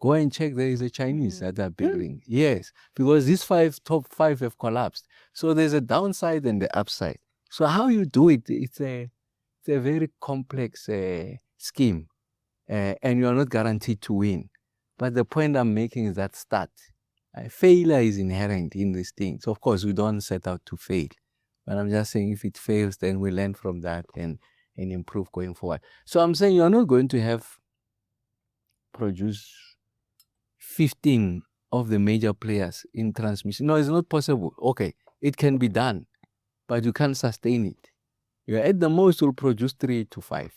Go and check, there is a Chinese that are building. Yes, because these top 5 have collapsed. So there's a downside and the upside. So how you do it, it's a very complex scheme. And you're not guaranteed to win. But the point I'm making is that start. Failure is inherent in these things. Of course, we don't set out to fail. But I'm just saying if it fails, then we learn from that and improve going forward. So I'm saying you're not going to have produce 15 of the major players in transmission. No, it's not possible. Okay, it can be done, but you can't sustain it. You at the most will produce 3 to 5.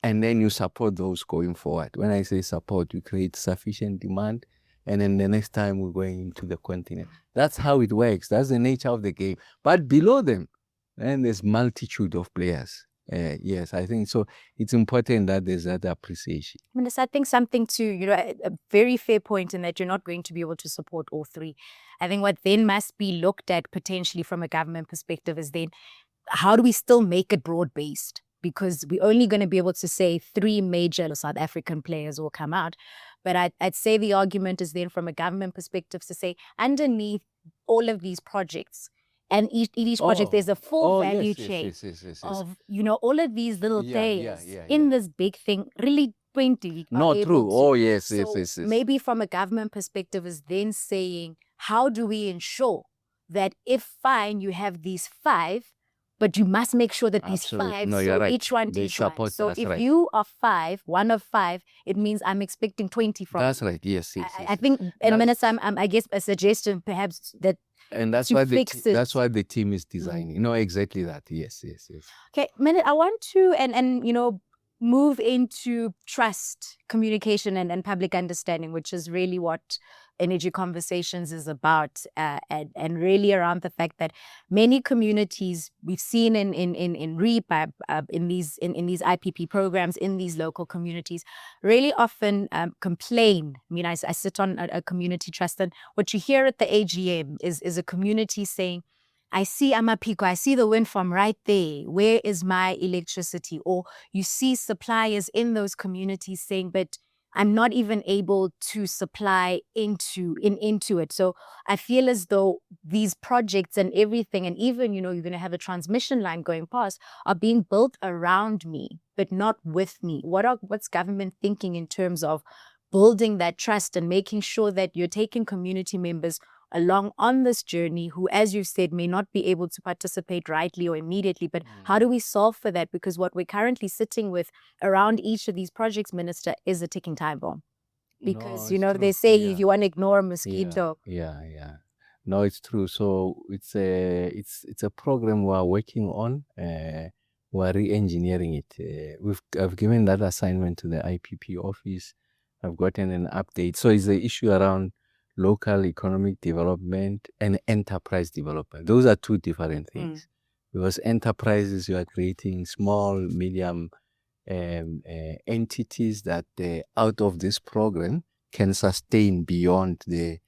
And then you support those going forward. When I say support, you create sufficient demand. And then the next time we're going into the continent. That's how it works. That's the nature of the game. But below them, then there's multitude of players. Yes, I think so. It's important that there's that appreciation. Minister, I think something to, a very fair point in that you're not going to be able to support all three. I think what then must be looked at potentially from a government perspective is then how do we still make it broad-based? Because we're only going to be able to say 3 major South African players will come out. But I'd say the argument is then from a government perspective to say underneath all of these projects, and each project, there's a full value chain of, all of these little players in this big thing, really 20. Not true. Oh, yes. Maybe from a government perspective is then saying, how do we ensure that if fine, you have these 5, but you must make sure that these 5, each one to each one. So if you are 5, one of 5, it means I'm expecting 20 from you. That's right. Yes. I think in a minute, I guess a suggestion perhaps that. And that's why the team is designing. Exactly that. Yes. Okay, Minute, I want to and move into trust, communication, and public understanding, which is really what Energy Conversations is about, and really around the fact that many communities we've seen in REAP, in these IPP programs, in these local communities, really often complain. I mean, I sit on a community trust, and what you hear at the AGM is a community saying, I see Amapiko, I see the wind farm right there. Where is my electricity? Or you see suppliers in those communities saying, but I'm not even able to supply into it. So I feel as though these projects and everything, and even, you're going to have a transmission line going past, are being built around me, but not with me. What's government thinking in terms of building that trust and making sure that you're taking community members along on this journey who, as you've said, may not be able to participate rightly or immediately, but how do we solve for that? Because what we're currently sitting with around each of these projects, Minister, is a ticking time bomb. Because, they say if you want to ignore a mosquito. Yeah. No, it's true. So it's a program we are working on. We are re-engineering it. I've given that assignment to the IPP office. I've gotten an update. So it's the issue around local economic development and enterprise development. Those are 2 different things. Because enterprises, you are creating small, medium entities that out of this program can sustain beyond the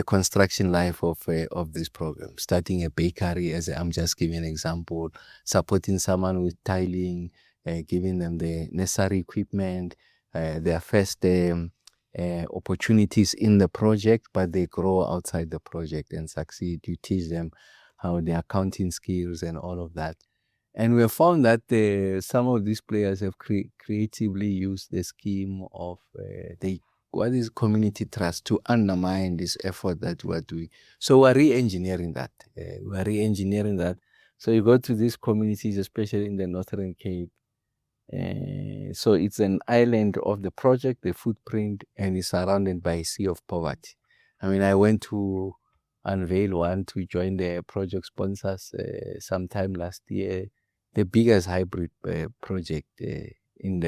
construction life of this program. Starting a bakery, as I'm just giving an example, supporting someone with tiling, giving them the necessary equipment, their first opportunities in the project, but they grow outside the project and succeed. You teach them how their accounting skills and all of that. And we have found that some of these players have creatively used the scheme of what is community trust to undermine this effort that we are doing. So we're re-engineering that. So you go to these communities, especially in the Northern Cape. So it's an island of the project, the footprint, and it's surrounded by a sea of poverty. I mean, I went to unveil one to join the project sponsors sometime last year, the biggest hybrid project in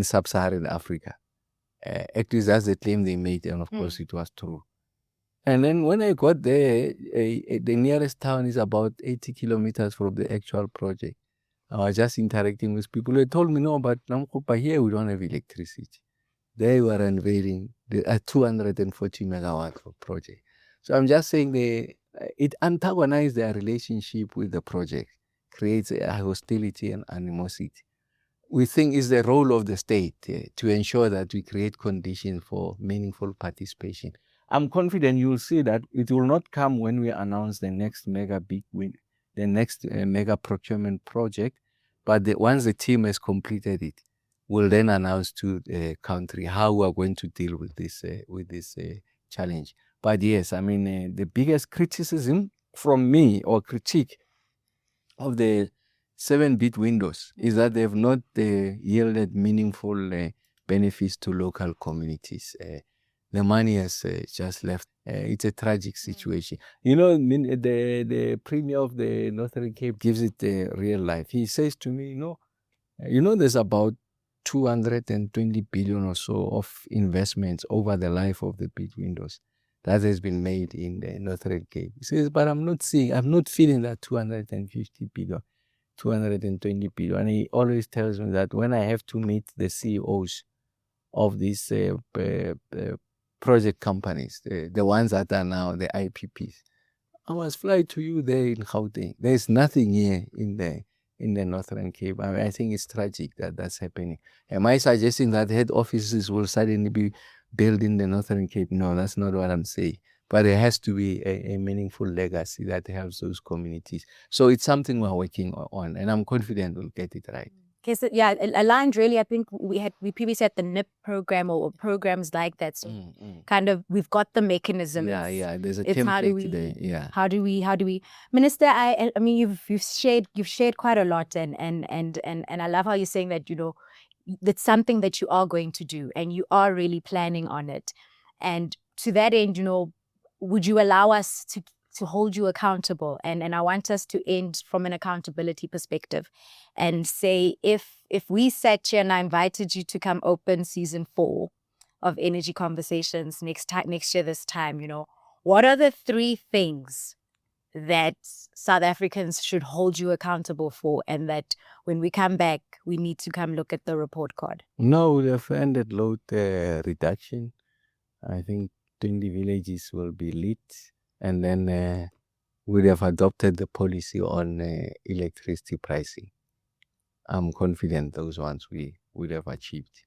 sub-Saharan Africa. At least that's the claim they made, and of course it was true. And then when I got there, the nearest town is about 80 kilometers from the actual project. I was just interacting with people. They told me, no, but Ramokgopa, here we don't have electricity. They were unveiling a 240 megawatt project. So I'm just saying it antagonized their relationship with the project, creates a hostility and animosity. We think it's the role of the state to ensure that we create conditions for meaningful participation. I'm confident you'll see that it will not come when we announce the next mega big win, the next mega procurement project, but once the team has completed it, will then announce to the country how we are going to deal with this challenge. But yes, I mean, the biggest criticism from me or critique of the 7-bit windows is that they have not yielded meaningful benefits to local communities. The money has just left. It's a tragic situation. You know, the Premier of the Northern Cape gives it real life. He says to me, there's about 220 billion or so of investments over the life of the bit windows that has been made in the Northern Cape. He says, but I'm not feeling that 250 billion, 220 billion. And he always tells me that when I have to meet the CEOs of these project companies, the ones that are now the IPPs, I must fly to you there in Gauteng. There's nothing here in the Northern Cape. I mean, I think it's tragic that that's happening. Am I suggesting that head offices will suddenly be built in the Northern Cape? No, that's not what I'm saying. But there has to be a meaningful legacy that helps those communities. So it's something we're working on, and I'm confident we'll get it right. Okay, so yeah, aligned really. I think we previously had the NIP program or programs like that. So kind of we've got the mechanism. Yeah. There's a template today. Yeah. How do we, Minister? I mean, you've shared quite a lot, and I love how you're saying that that's something that you are going to do, and you are really planning on it. And to that end, would you allow us to hold you accountable? And I want us to end from an accountability perspective and say, if we sat here and I invited you to come open season 4 of Energy Conversations next year this time, what are the 3 things that South Africans should hold you accountable for, and that when we come back, we need to come look at the report card? No, the offended load reduction. I think 20 villages will be lit. And then we have adopted the policy on electricity pricing. I'm confident those ones we would have achieved.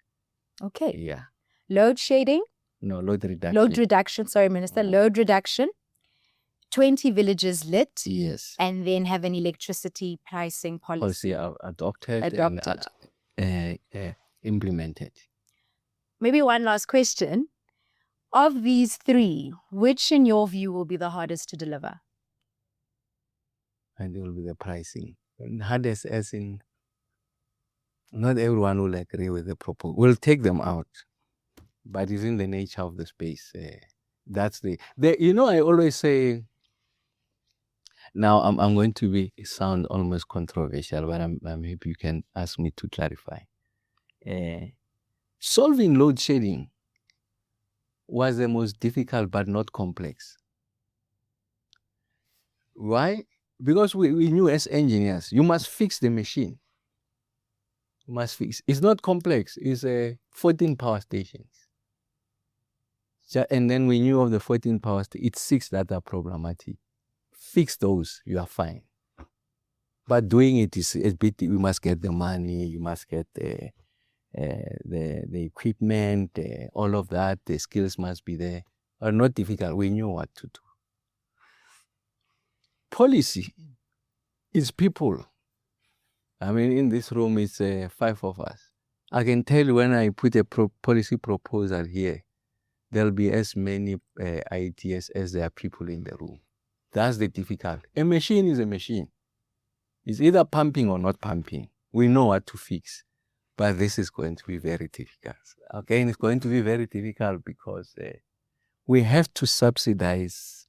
Okay. Yeah. Load shedding? No, load reduction. Load reduction, sorry, Minister. Load reduction. 20 villages lit. Yes. And then have an electricity pricing policy. Adopted. And implemented. Maybe one last question. Of these 3, which in your view will be the hardest to deliver? And it will be the pricing. Hardest as in, not everyone will agree with the proposal. We'll take them out. But it's in the nature of the space. That's I always say, now I'm going to sound almost controversial, but I'm happy you can ask me to clarify. Solving load shedding was the most difficult but not complex. Why? Because we knew as engineers, you must fix the machine. You must fix. It's not complex. It's 14 power stations. And then we knew of the 14 power stations. It's 6 that are problematic. Fix those, you are fine. But doing it is a bit, you must get the money, you must get the equipment, all of that, the skills must be there. Are not difficult. We knew what to do. Policy is people. I mean, in this room, it's 5 of us. I can tell you when I put a policy proposal here, there'll be as many ideas as there are people in the room. That's the difficult. A machine is a machine. It's either pumping or not pumping. We know what to fix. But this is going to be very difficult. Again, it's going to be very difficult because we have to subsidize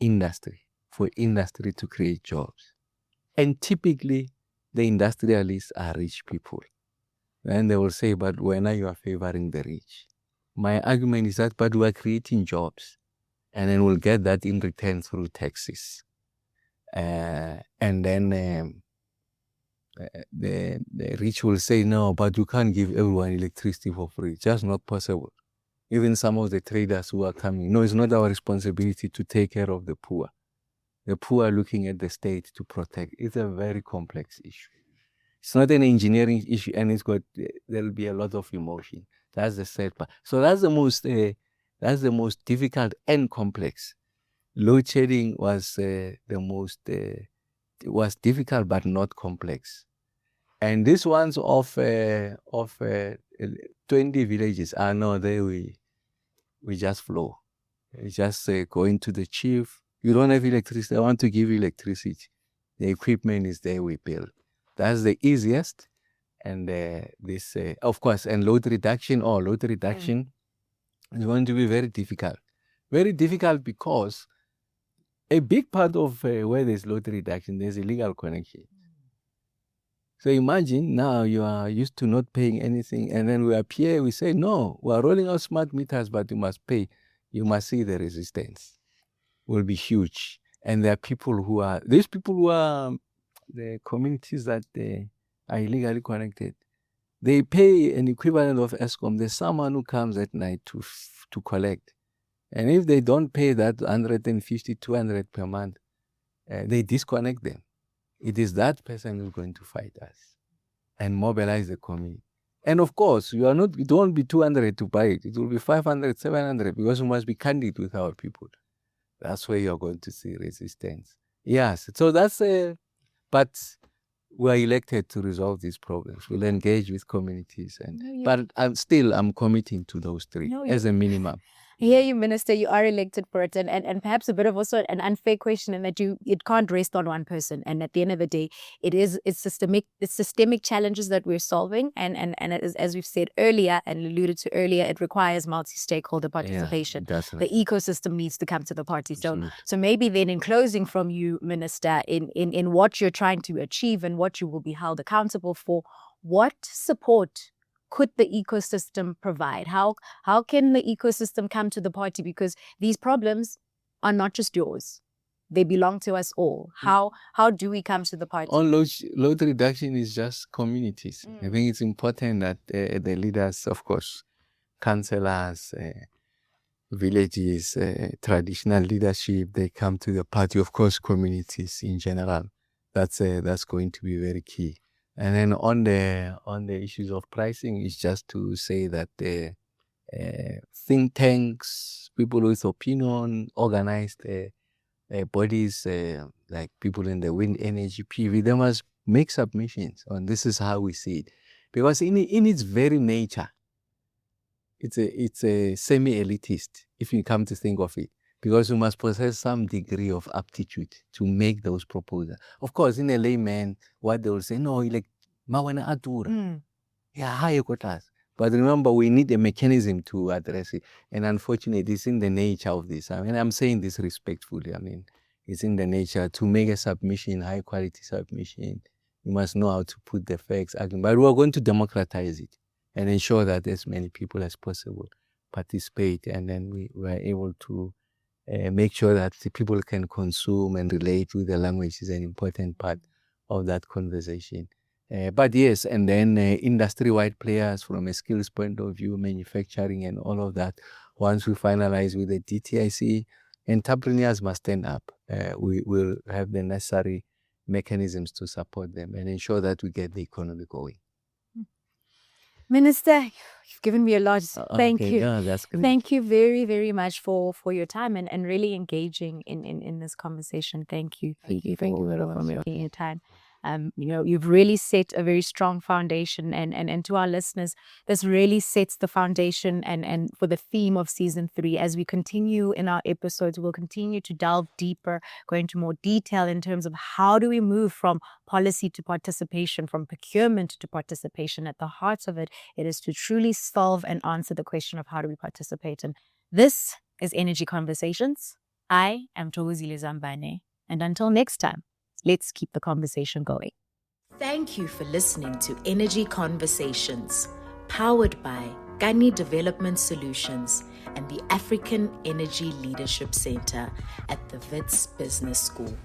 industry for industry to create jobs. And typically, the industrialists are rich people. And they will say, but when are you favoring the rich? My argument is that, but we are creating jobs. And then we'll get that in return through taxes. And then the rich will say, no, but you can't give everyone electricity for free. Just not possible. Even some of the traders who are coming, no, it's not our responsibility to take care of the poor. The poor are looking at the state to protect. It's a very complex issue. It's not an engineering issue, and there'll be a lot of emotion. That's the sad part. So that's the most difficult and complex. Load shedding was was difficult but not complex. And these ones of 20 villages, no, we just flow. You just go into the chief. You don't have electricity. I want to give you electricity. The equipment is there. We build. That's the easiest. And this, of course, and load reduction is going to be very difficult. Very difficult because a big part of where there's load reduction, there's illegal connection. So imagine now you are used to not paying anything, and then we appear, we say, no, we are rolling out smart meters, but you must pay. You must see the resistance will be huge. And there are these people who are the communities that are illegally connected. They pay an equivalent of ESCOM. There's someone who comes at night to collect. And if they don't pay that 150, 200 per month, they disconnect them. It is that person who's going to fight us and mobilize the community. And of course, it won't be 200 to buy it. It will be 500, 700, because we must be candid with our people. That's where you're going to see resistance. Yes, so that's but we're elected to resolve these problems. We'll engage with communities, but I'm committing to those three as a minimum. I hear you, Minister. You are elected for it, and perhaps a bit of also an unfair question in that it can't rest on one person. And at the end of the day, it's systemic challenges that we're solving, and as we've said earlier and alluded to earlier, it requires multi-stakeholder participation. Yeah, the ecosystem needs to come to the party. So maybe then, in closing from you, Minister, in what you're trying to achieve and what you will be held accountable for, what support could the ecosystem provide? How can the ecosystem come to the party? Because these problems are not just yours. They belong to us all. How do we come to the party? On load reduction is just communities. I think it's important that the leaders, of course, councillors, villages, traditional leadership, they come to the party. Of course, communities in general. That's going to be very key. And then on the issues of pricing, is just to say that think tanks, people with opinion, organized bodies like people in the wind energy, PV, they must make submissions on this is how we see it. Because in its very nature, it's a semi-elitist, if you come to think of it. Because you must possess some degree of aptitude to make those proposals. Of course, in a layman, what they will say, no, like, mawana atura. Yeah, higher quotas. But remember, we need a mechanism to address it. And unfortunately, it's in the nature of this. I mean, I'm saying this respectfully. I mean, it's in the nature to make a submission, high quality submission. You must know how to put the facts. But we're going to democratize it and ensure that as many people as possible participate. And then we are able to make sure that the people can consume and relate with the language is an important part of that conversation. But yes, and then industry-wide players from a skills point of view, manufacturing and all of that. Once we finalize with the DTIC, entrepreneurs must stand up. We will have the necessary mechanisms to support them and ensure that we get the economy going. Minister, you've given me a lot. Thank you. Yeah, that's great. Thank you very, very much for your time and really engaging in this conversation. Thank you. Thank you very much for your time. You've really set a very strong foundation, and to our listeners, this really sets the foundation and for the theme of season 3. As we continue in our episodes, we'll continue to delve deeper, go into more detail in terms of how do we move from policy to participation, from procurement to participation. At the heart of it, it is to truly solve and answer the question of how do we participate. And this is Energy Conversations. I am Kgosientsho Zambane, and until next time, let's keep the conversation going. Thank you for listening to Energy Conversations, powered by Kani Development Solutions and the African Energy Leadership Center at the Wits Business School.